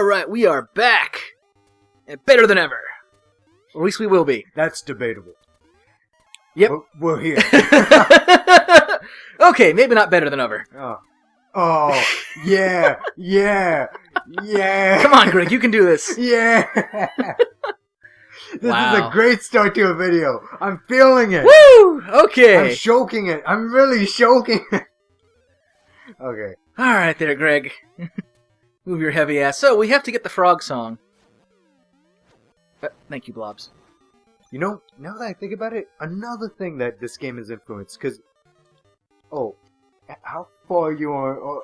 Alright, we are back! And better than ever. Or at least we will be. That's debatable. Yep. We're here. Okay, maybe not better than ever. Oh, yeah. Come on, Greg, you can do this. Yeah. This Wow. is a great start to a video. I'm feeling it. Woo! Okay. I'm choking it. I'm really choking it. Okay. Alright there, Greg. Move your heavy ass. So, we have to get the frog song. Thank you, Blobs. You know, now that I think about it, another thing that this game has influenced, because... Oh, how far are you on...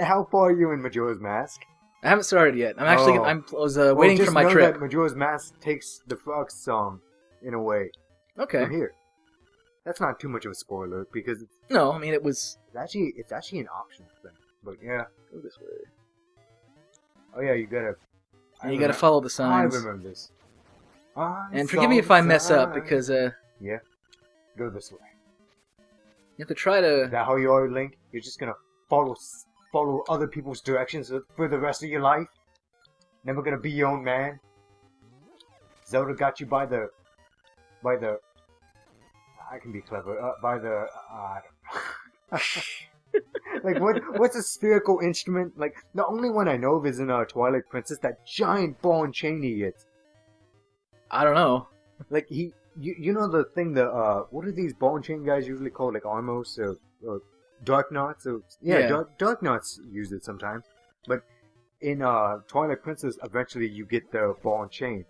how far are you in Majora's Mask? I haven't started yet. I'm actually... Oh. I was waiting for my just know trip. that Majora's Mask takes the frog song, in a way, Okay. from here. That's not too much of a spoiler, because No, I mean, it was... it's actually an optional thing. But yeah. Go this way. Oh yeah, you gotta... You gotta follow the signs. I remember this. And forgive me if I mess up, because, Yeah. Go this way. you have to try to... Is that how you are, Link? You're just gonna follow other people's directions for the rest of your life? Never gonna be your own man? Zelda got you by the... I can be clever. I don't know. Like, what's a spherical instrument? Like, the only one I know of is in Twilight Princess, that giant ball and chain he gets. I don't know. Like, you know the thing, what are these ball and chain guys usually called? Like, Armos or Dark Knots? Or, yeah. Dark Knots use it sometimes. But in Twilight Princess, eventually you get the ball and chain.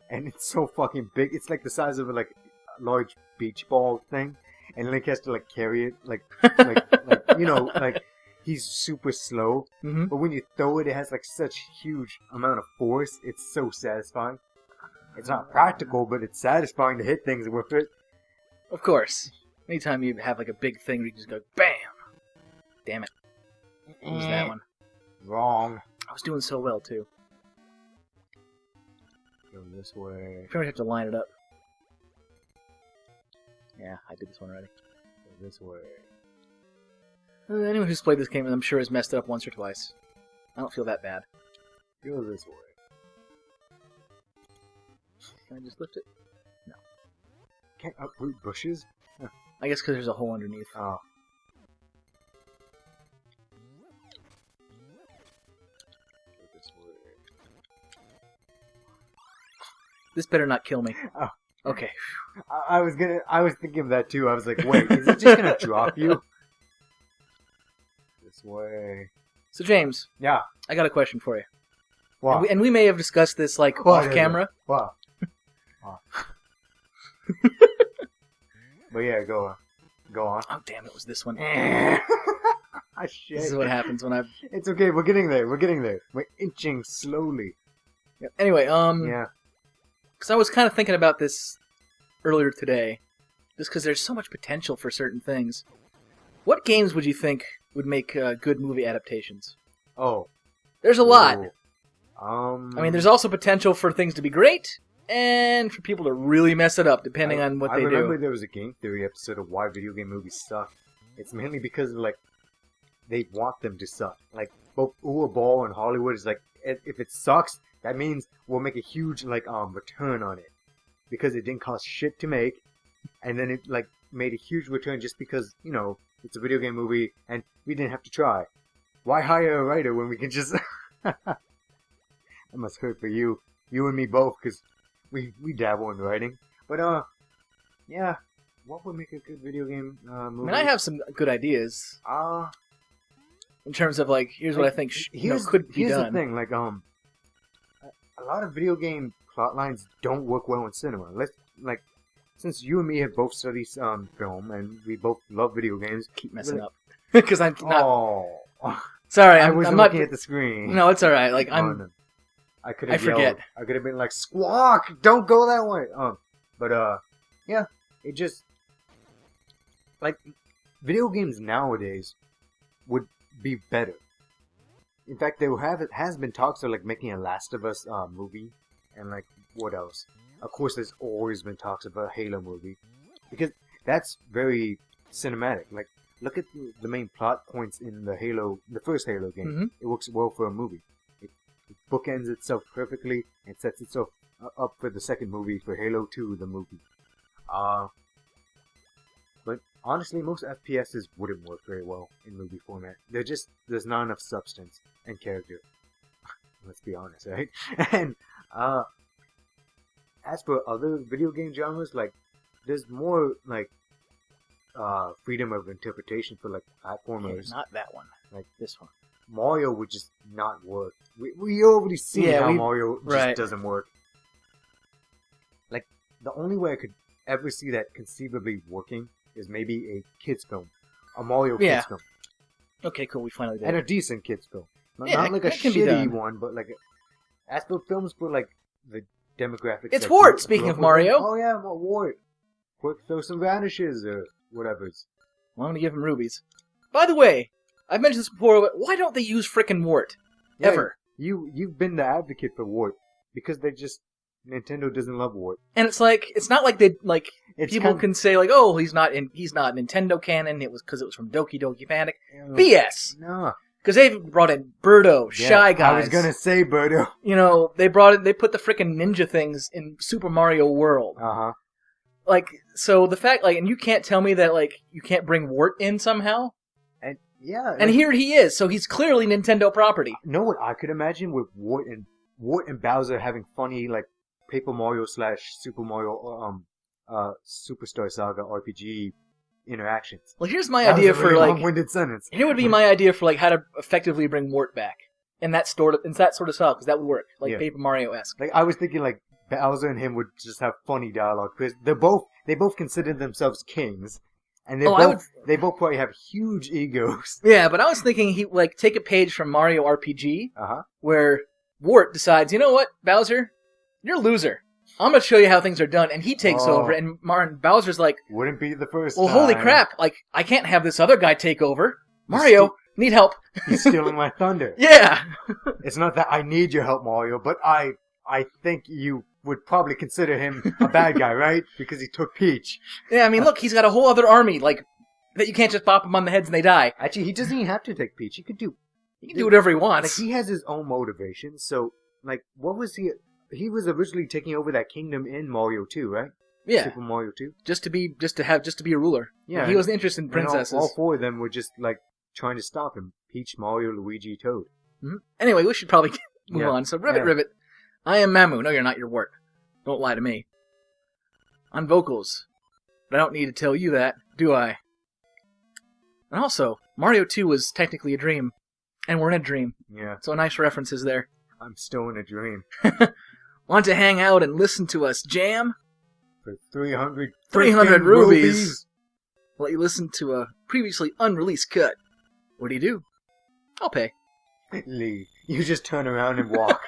And it's so fucking big. It's like the size of, like, a large beach ball thing. And Link has to, like, carry it, like you know, like, he's super slow. Mm-hmm. But when you throw it, it has, like, such huge amount of force. It's so satisfying. It's not practical, but it's satisfying to hit things with it. Of course. Anytime you have, like, a big thing where you just go, BAM! Damn it. What was that one? Wrong. I was doing so well, too. Go this way. I pretty much have to line it up. Yeah, I did this one already. Go this way. Anyone who's played this game, I'm sure, has messed it up once or twice. I don't feel that bad. Go this way. Can I just lift it? No. Can't uproot bushes? I guess because there's a hole underneath. Oh. Go this way. This better not kill me. Oh. Okay. I was thinking of that too. I was like, wait, is it just gonna drop you? This way. So, James. Yeah. I got a question for you. Wow. And we may have discussed this, like, off camera. Wow. But yeah, go on. Oh, damn, it was this one. Shit. This is what happens when I... It's okay, we're getting there. We're inching slowly. Yeah. Anyway, Yeah. because I was kind of thinking about this earlier today, just because there's so much potential for certain things. What games would you think would make good movie adaptations? Oh. There's a lot. I I mean, there's also potential for things to be great, and for people to really mess it up, depending on what they do. I remember there was a Game Theory episode of why video game movies suck. It's mainly because of, like, they want them to suck. Like, both Uwe Ball and Hollywood is like, if it sucks, that means we'll make a huge, like, return on it. Because it didn't cost shit to make, and then it, like, made a huge return just because, you know, it's a video game movie, and we didn't have to try. Why hire a writer when we can just... That must hurt for you. You and me both, because we dabble in writing. But, yeah. What would make a good video game movie? I mean, I have some good ideas. In terms of, like, here's what I think could be done. Here's the thing, like, a lot of video game plot lines don't work well in cinema. Since you and me have both studied film, and we both love video games... Keep messing up. Because I'm not... Oh. Sorry, I I'm wasn't not... looking at the screen. No, it's alright. Like, I forget. I could have been like, squawk! Don't go that way! But, yeah. It just... Like, video games nowadays would be better. In fact, there has been talks of, like, making a Last of Us movie. And, like, what else? Of course, there's always been talks of a Halo movie. Because that's very cinematic. Like, look at the main plot points in the first Halo game. Mm-hmm. It works well for a movie. bookends itself perfectly and sets itself up for the second movie, for Halo 2, the movie. But honestly, most FPSs wouldn't work very well in movie format. There's not enough substance and character. Let's be honest, right? And as for other video game genres, like there's more like freedom of interpretation for like platformers. Okay, not that one. Like this one. Mario would just not work. We already see how Mario just doesn't work. Like the only way I could ever see that conceivably working is maybe a kids film, a Mario kids film. Okay, cool. We finally did. And a decent kids film, Yeah, not like a that can be done. shitty one, but like as for films for like the demographics. It's that Wart. grew Speaking up of with Mario. them. Oh yeah, Wart. Quick throw some vanishes or whatever. Well, I'm gonna give him rubies. By the way, I've mentioned this before, but why don't they use frickin' Wart? Yeah, Ever. You've been the advocate for Wart because Nintendo doesn't love Wart. And it's not like they like people can say like, oh, he's not Nintendo canon. It was because it was from Doki Doki Panic. BS. No. Because they brought in Birdo, Shy Guys. I was gonna say Birdo. You know, they put the frickin' ninja things in Super Mario World. Like, so the fact, like, and you can't tell me that, like, you can't bring Wart in somehow? And, yeah. And here he is, so he's clearly Nintendo property. Know what I could imagine with Wart and Bowser having funny, like, Paper Mario / Super Mario, Superstar Saga RPG interactions. Well, here's my idea for, like... long-winded sentence. Here would be my idea for, like, how to effectively bring Wart back. In that sort of style, because that would work. Like, Paper Mario-esque. Like, I was thinking, like, Bowser and him would just have funny dialogue because they both consider themselves kings, and they both probably have huge egos. Yeah, but I was thinking he like take a page from Mario RPG, where Wart decides, you know what, Bowser, you're a loser. I'm gonna show you how things are done, and he takes over, and Bowser's like, wouldn't be the first. Well, time. Holy crap! Like I can't have this other guy take over. Mario, need help. He's stealing my thunder. Yeah. It's not that I need your help, Mario, but I think you would probably consider him a bad guy, right? Because he took Peach. Yeah, I mean, look, he's got a whole other army, like, that you can't just pop them on the heads and they die. Actually, he doesn't even have to take Peach. He can do whatever he wants. Like, he has his own motivation, so, like, what was he... He was originally taking over that kingdom in Mario 2, right? Yeah. Super Mario 2? Just to be a ruler. Yeah. He wasn't interested in princesses. All four of them were just, like, trying to stop him. Peach, Mario, Luigi, Toad. Mm-hmm. Anyway, we should probably move on. So, Ribbit, I am Mamu. No, you're not. Your Wart. Don't lie to me. On vocals. But I don't need to tell you that, do I? And also, Mario 2 was technically a dream. And we're in a dream. Yeah. So nice references there. I'm still in a dream. Want to hang out and listen to us jam? For 300 rubies. Let you listen to a previously unreleased cut. What do? I'll pay. Leave. You just turn around and walk.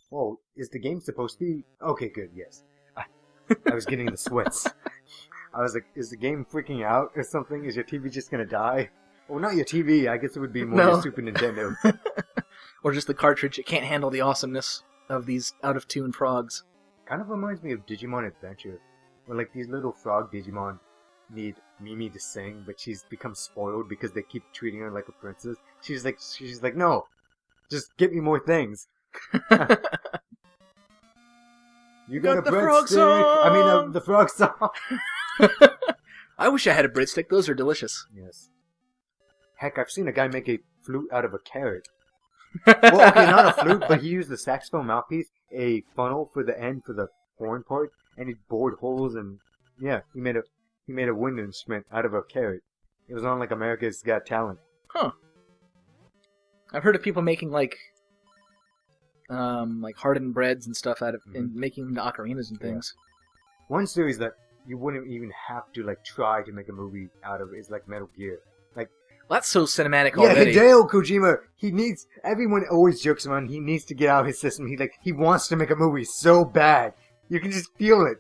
Whoa, is the game supposed to be... Okay, good, yes. I was getting the sweats. I was like, is the game freaking out or something? Is your TV just gonna die? Well, not your TV. I guess it would be more your Super Nintendo. Or just the cartridge. It can't handle the awesomeness of these out-of-tune frogs. Kind of reminds me of Digimon Adventure. Where, like, these little frog Digimon need Mimi to sing, but she's become spoiled because they keep treating her like a princess. She's like, no, just get me more things. You got a the breadstick. frog song. I mean, the frog song. I wish I had a breadstick. Those are delicious. Yes. Heck, I've seen a guy make a flute out of a carrot. Well, okay, not a flute, but he used a saxophone mouthpiece, a funnel for the end for the horn part, and he bored holes and yeah, he made a wind instrument out of a carrot. It was on like America's Got Talent. Huh. I've heard of people making like hardened breads and stuff out of and making them into ocarinas and things. Yeah. One series that you wouldn't even have to like try to make a movie out of is like Metal Gear. Like that's so cinematic already. Yeah, Hideo Kojima, everyone always jokes around, he needs to get out of his system. He wants to make a movie so bad. You can just feel it.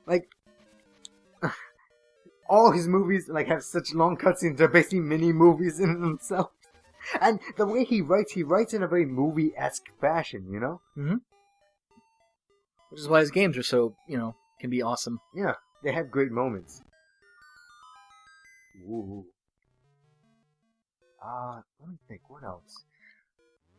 Like, all his movies, like, have such long cutscenes. They're basically mini-movies in themselves. And the way he writes in a very movie-esque fashion, you know? Mm-hmm. Which is why his games are so, can be awesome. Yeah, they have great moments. Ooh. Let me think, what else?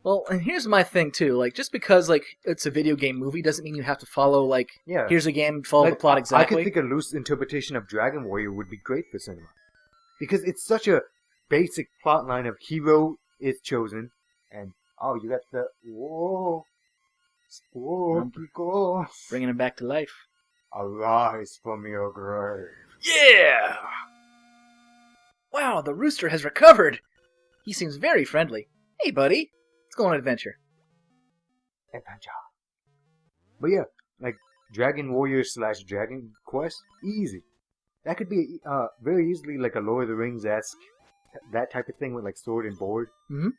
Well, and here's my thing too. Like, just because like it's a video game movie doesn't mean you have to follow like. Yeah. Here's a game, follow the plot exactly. I could think a loose interpretation of Dragon Warrior would be great for cinema, because it's such a basic plot line of hero is chosen, and you got the Kiko, Bringing him back to life. arise from your grave. Yeah! Wow, the rooster has recovered! He seems very friendly. Hey, buddy. Let's go on an adventure. Adventure. But yeah, like Dragon Warrior / Dragon Quest, easy. That could be very easily like a Lord of the Rings-esque, that type of thing with like sword and board. Mm-hmm.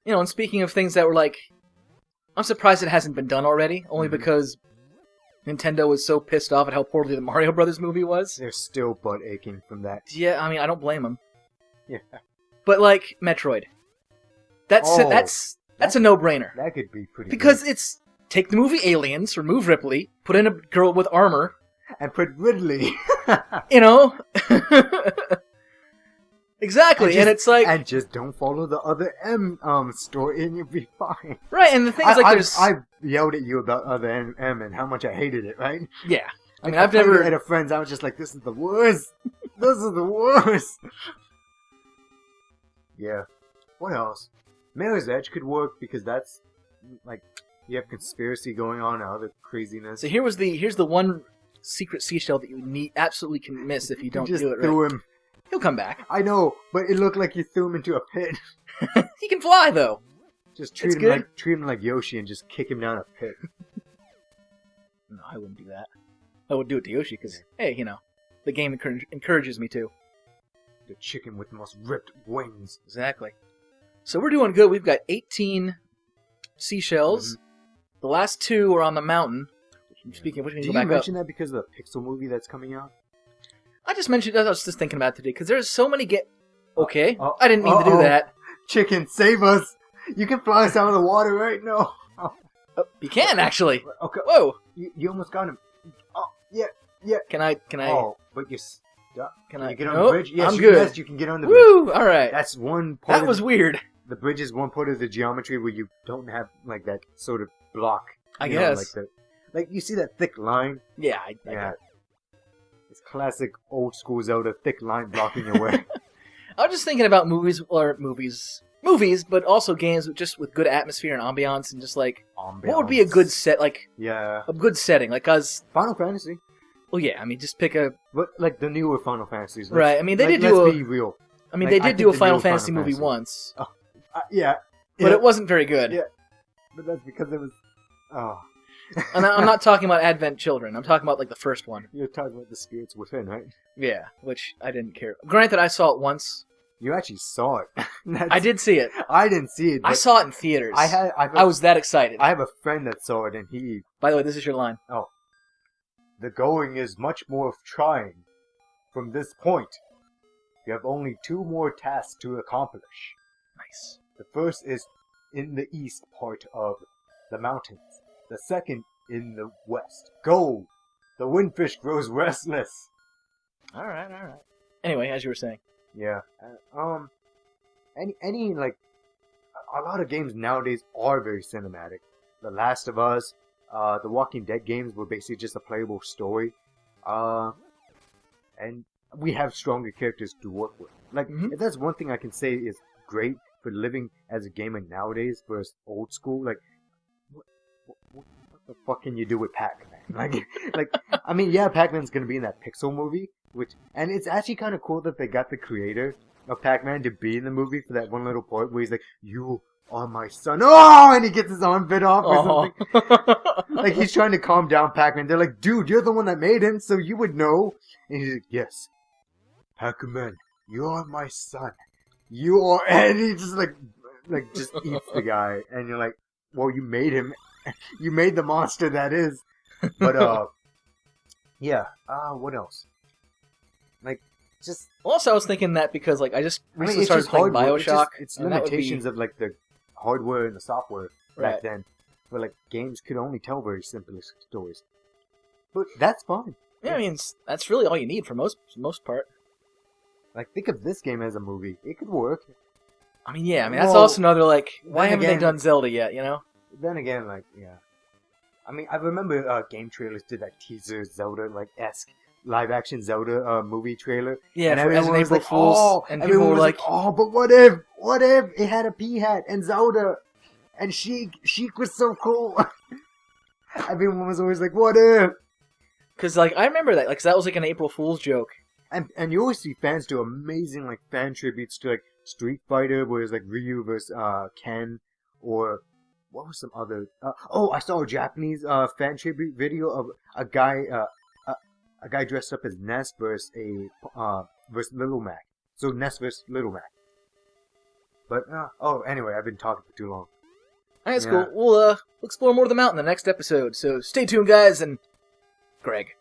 You know, and speaking of things that were like... I'm surprised it hasn't been done already, only because Nintendo was so pissed off at how poorly the Mario Brothers movie was. They're still butt aching from that. Yeah, I mean, I don't blame them. Yeah. But like, Metroid. That's a no-brainer. That could be pretty Because good. it's... Take the movie Aliens, remove Ripley, put in a girl with armor... And put Ridley. You know? Exactly, and it's like... And just don't follow the other M story and you'll be fine. Right, and the thing is, like, there's... I yelled at you about other M and how much I hated it, right? Yeah. I mean, I've never... at a friend's, I was just like, this is the worst. This is the worst. Yeah. What else? Mirror's Edge could work because that's, like, you have conspiracy going on and other craziness. So here's the one secret seashell that you absolutely can miss if you don't do it right. Him. He'll come back. I know, but it looked like you threw him into a pit. He can fly, though. Just treat him like Yoshi and just kick him down a pit. No, I wouldn't do that. I would do it to Yoshi because, hey, you know, the game encourages me to. The chicken with the most ripped wings. Exactly. So we're doing good. We've got 18 seashells. Mm-hmm. The last 2 are on the mountain. Speaking of which, we can go back up. Do you mention that because of the Pixel movie that's coming out? I just mentioned. I was just thinking about it today because there's so many Okay, I didn't mean to do that. Chicken, save us! You can fly us out of the water right now. You can actually. Okay. Whoa! You almost got him. Oh, yeah. Can I? Oh, but you're stuck. Can I get on the bridge? Yes, I'm good. Yes, you can get on the bridge. Woo! All right. That's one part. That was weird. The bridge is one part of the geometry where you don't have like that sort of block. I guess. Like you see that thick line? Yeah. Yeah. It's classic old school Zelda, thick line blocking your way. I was just thinking about movies, but also games with good atmosphere and ambiance, and just like what would be a good set, like a good setting, like Final Fantasy. Well, yeah, I mean, just pick but like the newer Final Fantasies, right? I mean, they did let's be real. I mean, they did do a Final Fantasy movie once. Yeah, but it wasn't very good. Yeah, but that's because it was. Oh. And I'm not talking about Advent Children. I'm talking about like the first one. You're talking about the Spirits Within, right? Yeah, which I didn't care. Granted, I saw it once. You actually saw it. I did see it. I didn't see it. I saw it in theaters. I was that excited. I have a friend that saw it, and he. By the way, this is your line. Oh. The going is much more of trying. From this point, you have only 2 more tasks to accomplish. Nice. The first is in the east part of the mountains. The second in the west. Go! The windfish grows restless. All right. Anyway, as you were saying. Yeah. Any like a lot of games nowadays are very cinematic. The Last of Us, the Walking Dead games were basically just a playable story. And we have stronger characters to work with. Like, if that's one thing I can say is great for living as a gamer nowadays versus old school, like, what the fuck can you do with Pac-Man? Like, I mean, yeah, Pac-Man's gonna be in that Pixel movie, and it's actually kind of cool that they got the creator of Pac-Man to be in the movie for that one little part where he's like, "You are my son." Oh, and he gets his arm bit off or something. Like, he's trying to calm down Pac-Man. They're like, "Dude, you're the one that made him, so you would know." And he's like, "Yes, Pac-Man, you are my son. You are," and he just like just eats the guy, and you're like, "Well, you made him." You made the monster that is. But, yeah. What else? Like, just... Also, I was thinking that because, like, I just recently started playing Bioshock. It's limitations of, like, the hardware and the software back then. Where, like, games could only tell very simple stories. But that's fine. Yeah, I mean, that's really all you need for most part. Like, think of this game as a movie. It could work. I mean, yeah. I mean, that's also another like. Why haven't they done Zelda yet? You know. Then again, like, yeah. I mean, I remember game trailers did that teaser Zelda like esque live action Zelda movie trailer. Yeah, and as an April Fool's, oh, and people were like, "Oh, but what if it had a pea hat and Zelda and Sheik was so cool." Everyone was always like, "What if?" Because like I remember that, like 'cause that was like an April Fool's joke. And you always see fans do amazing like fan tributes to like Street Fighter, where it's like Ryu versus Ken, or what was some other? I saw a Japanese fan tribute video of a guy dressed up as Ness versus versus Little Mac. So Ness versus Little Mac. But anyway, I've been talking for too long. That's cool. We'll explore more of the mountain in the next episode. So stay tuned, guys, and Greg.